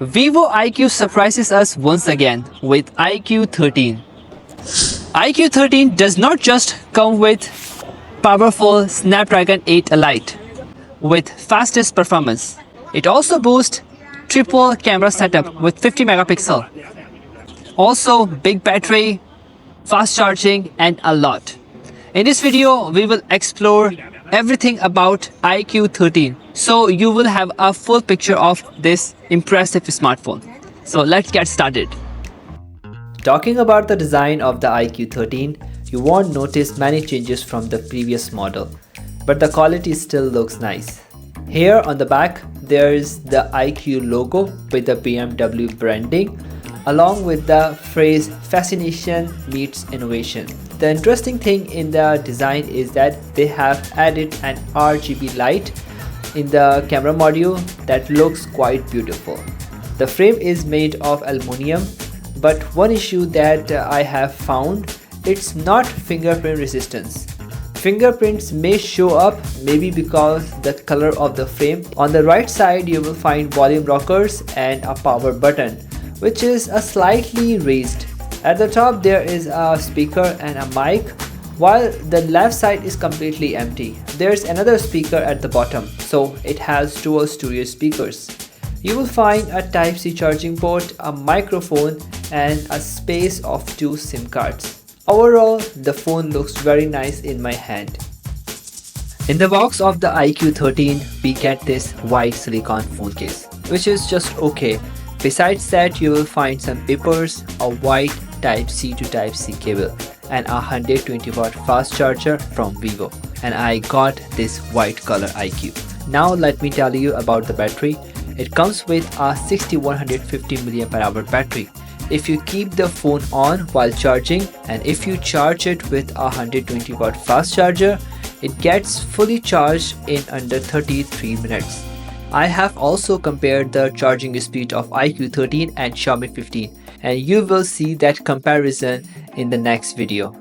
Vivo iQOO surprises us once again with iQOO 13. iQOO 13 does not just come with powerful Snapdragon 8 Elite with fastest performance. It also boasts triple camera setup with 50 megapixel. Also big battery, fast charging and a lot. In this video, we will explore everything about iQOO 13. So you will have a full picture of this impressive smartphone. So let's get started. Talking about the design of the iQOO 13, you won't notice many changes from the previous model, but the quality still looks nice. Here on the back, there is the iQOO logo with the BMW branding, along with the phrase "Fascination meets innovation." The interesting thing in the design is that they have added an RGB light in the camera module that looks quite beautiful. The frame is made of aluminum, but one issue that I have found, it's not fingerprint resistance. Fingerprints may show up, maybe because the color of the frame. On the right side you will find volume rockers and a power button, which is a slightly raised. At the top there is a speaker and a mic, while the left side is completely empty. There's another speaker at the bottom, so it has dual stereo speakers. You will find a Type-C charging port, a microphone and a space of 2 SIM cards. Overall, the phone looks very nice in my hand. In the box of the iQOO 13, we get this white silicone phone case, which is just okay. Besides that, you will find some papers, a white Type-C to Type-C cable and a 120-watt fast charger from Vivo. And I got this white color iQOO. Now let me tell you about the battery. It comes with a 6150 mAh battery. If you keep the phone on while charging and if you charge it with a 120-watt fast charger, it gets fully charged in under 33 minutes. I have also compared the charging speed of iQOO 13 and Xiaomi 15, and you will see that comparison in the next video.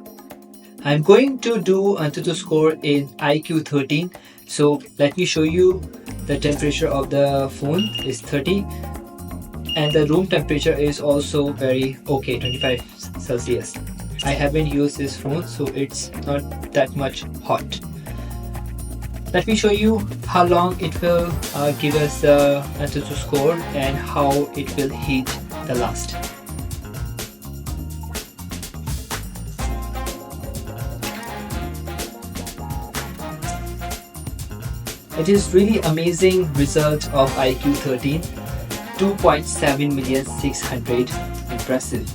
I'm going to do AnTuTu score in iQOO 13. So let me show you. The temperature of the phone is 30 and the room temperature is also very okay, 25 Celsius. I haven't used this phone, so it's not that much hot. Let me show you how long it will give us the AnTuTu score and how it will heat the last. It is really amazing result of iQOO 13. 2.7,600,000 impressive.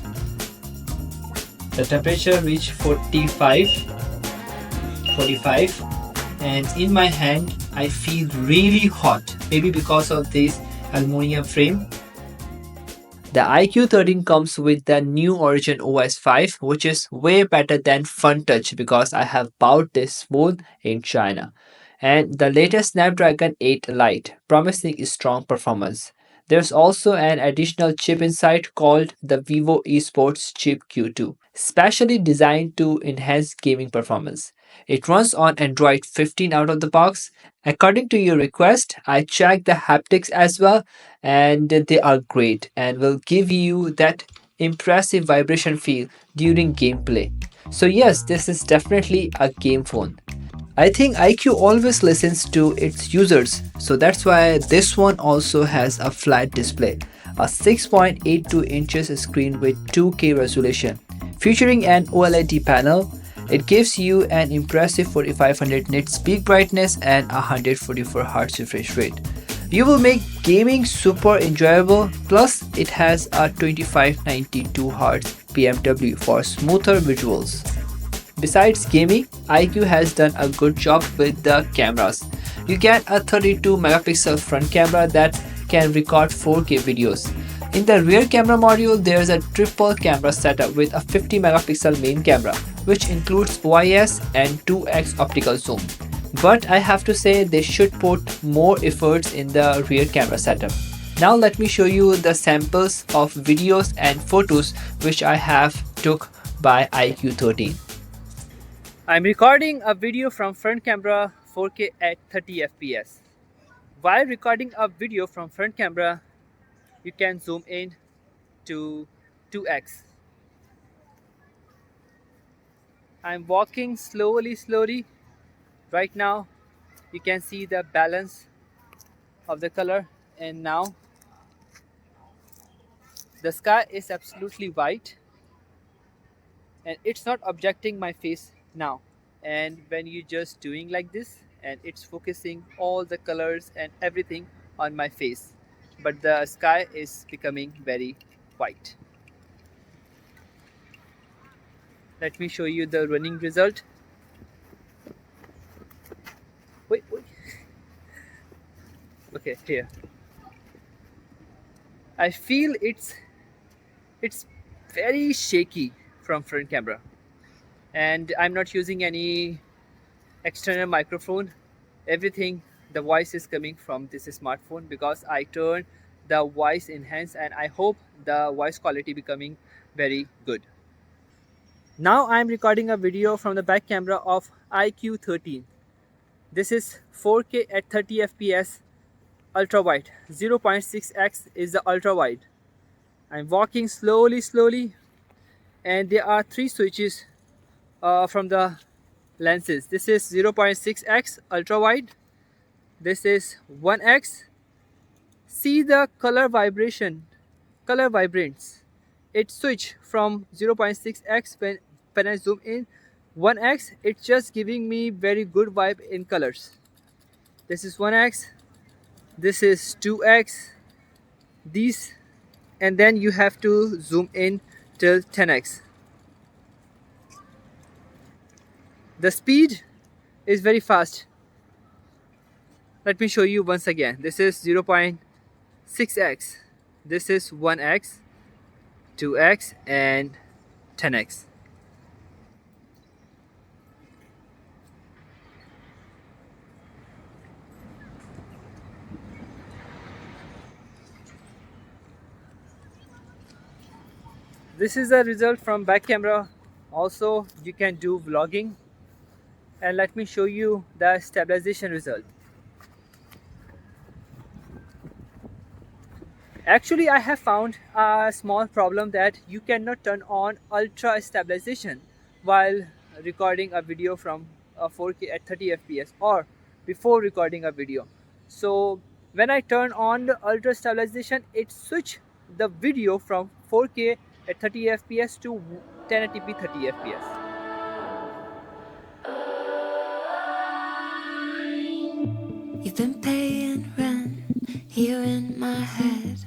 The temperature reached 45 and in my hand I feel really hot, maybe because of this aluminum frame. The iQOO 13 comes with the new Origin OS 5, which is way better than FunTouch because I have bought this phone in China. And the latest Snapdragon 8 Lite, promising strong performance. There's also an additional chip inside called the Vivo eSports Chip Q2, specially designed to enhance gaming performance. It runs on Android 15 out of the box. According to your request, I checked the haptics as well, and they are great and will give you that impressive vibration feel during gameplay. So yes, this is definitely a game phone. I think iQOO always listens to its users, so that's why this one also has a flat display, a 6.82 inches screen with 2K resolution. Featuring an OLED panel, it gives you an impressive 4500 nits peak brightness and 144 Hz refresh rate. You will make gaming super enjoyable, plus it has a 2592 Hz BMW for smoother visuals. Besides gaming, iQOO has done a good job with the cameras. You get a 32 megapixel front camera that can record 4K videos. In the rear camera module, there's a triple camera setup with a 50 megapixel main camera, which includes OIS and 2x optical zoom. But I have to say they should put more efforts in the rear camera setup. Now let me show you the samples of videos and photos which I have took by iQOO 13. I'm recording a video from front camera 4K at 30 fps. While recording a video from front camera, you can zoom in to 2x. I'm walking slowly right now. You can see the balance of the color, and now the sky is absolutely white and it's not objecting my face now. And when you just doing like this, and it's focusing all the colors and everything on my face, but the sky is becoming very white. Let me show you the running result. Wait. Okay, here. I feel it's very shaky from front camera, and I'm not using any external microphone. Everything, the voice is coming from this smartphone because I turned the voice enhance, and I hope the voice quality becoming very good. Now I'm recording a video from the back camera of iQOO 13. This is 4K at 30 fps ultra wide. 0.6x is the ultra wide. I'm walking slowly, and there are three switches from the lenses. This is 0.6x ultra wide. This is 1x. See the color vibration, color vibrance. It switch from 0.6x when I zoom in. 1x, it's just giving me very good vibe in colors. This is 1x. This is 2x. These, and then you have to zoom in till 10x. The speed is very fast. Let me show you once again. This is 0.6x. This is 1x, 2x, and 10x. This is the result from back camera. Also, you can do vlogging. And let me show you the stabilization result. Actually, I have found a small problem that you cannot turn on ultra stabilization while recording a video from 4K at 30 fps or before recording a video. So when I turn on the ultra stabilization, it switch the video from 4K at 30 fps to 1080p 30 fps. You've been paying rent here in my head.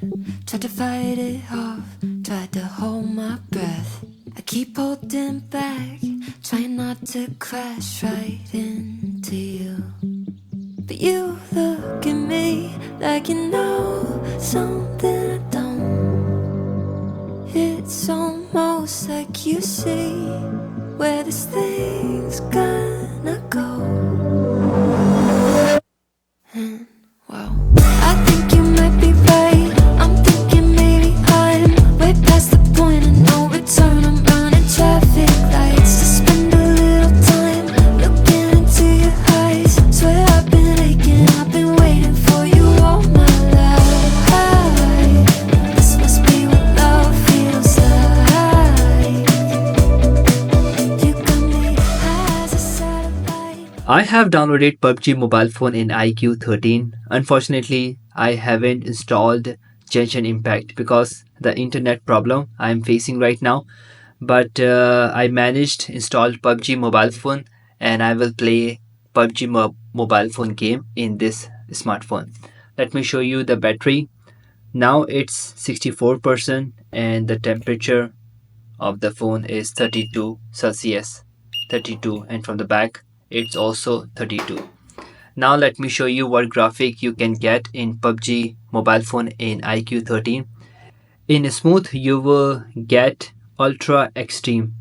Tried to fight it off, tried to hold my breath. I keep holding back, trying not to crash right into you. But you look at me like you know something I don't. It's almost like you see where this thing's gonna go. And wow, I think you might be right. I'm thinking maybe I'm way past the point of no return. I'm running traffic lights to spend a little time looking into your eyes. Swear I've been aching, I've been waiting for you all my life. This must be what love feels like. You got me as a satellite. I have downloaded PUBG mobile phone in iQOO 13. Unfortunately, I haven't installed Genshin Impact because the internet problem I am facing right now. But I managed installed PUBG mobile phone, and I will play PUBG mobile phone game in this smartphone. Let me show you the battery. Now it's 64% and the temperature of the phone is 32 Celsius. 32, and from the back it's also 32. Now let me show you what graphic you can get in PUBG mobile phone in iQOO 13. In smooth you will get ultra extreme.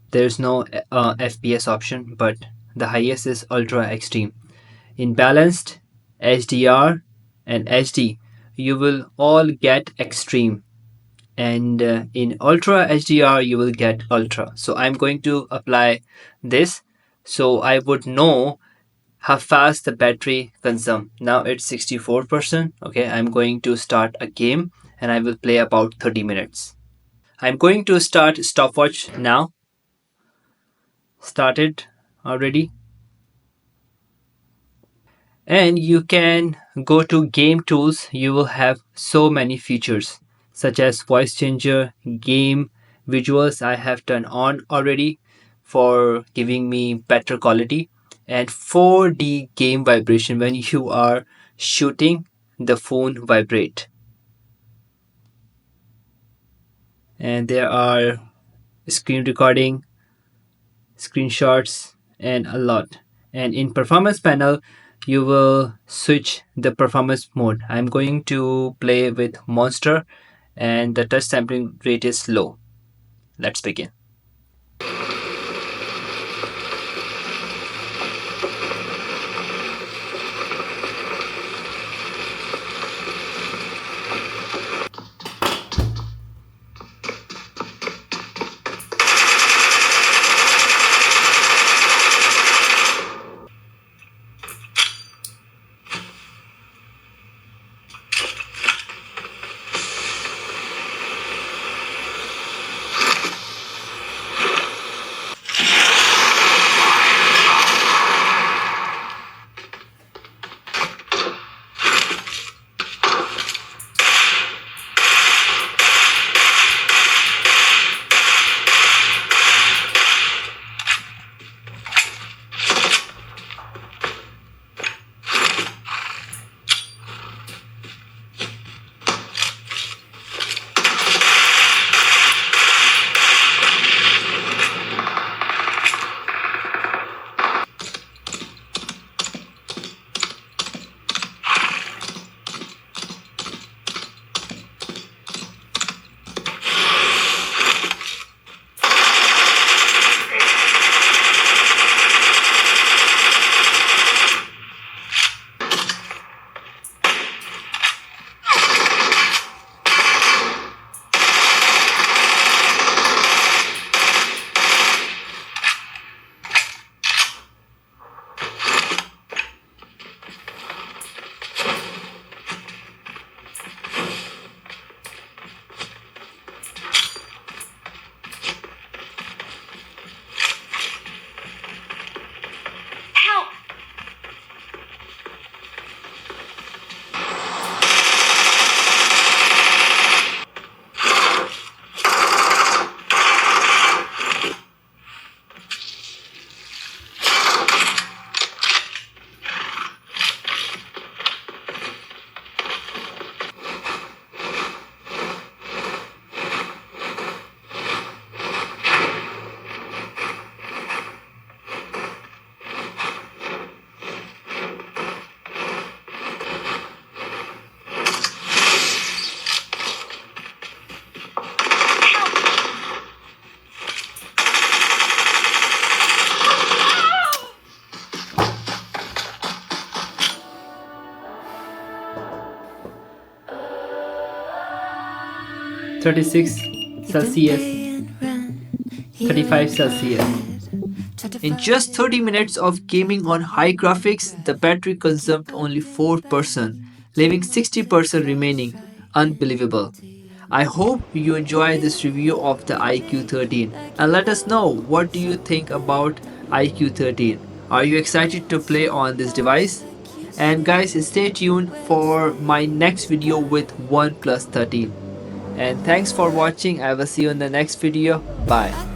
There's no FPS option, but the highest is ultra extreme. In balanced, HDR, and HD you will all get extreme, and in ultra HDR you will get ultra. So I'm going to apply this so I would know how fast the battery consume. Now it's 64%. Okay, I'm going to start a game and I will play about 30 minutes. I'm going to start stopwatch now. Started already. And you can go to game tools. You will have so many features such as voice changer, game, visuals I have turned on already for giving me better quality, and 4D game vibration. When you are shooting, the phone vibrate. And there are screen recording, screenshots, and a lot. And in performance panel, you will switch the performance mode. I'm going to play with monster and the touch sampling rate is low. Let's begin. Help! 36 Celsius, 35 Celsius. In just 30 minutes of gaming on high graphics, the battery consumed only 4%, leaving 60% remaining. Unbelievable. I hope you enjoy this review of the iQOO 13 and let us know what do you think about iQOO 13. Are you excited to play on this device? And guys, stay tuned for my next video with OnePlus 13. And thanks for watching. I will see you in the next video. Bye.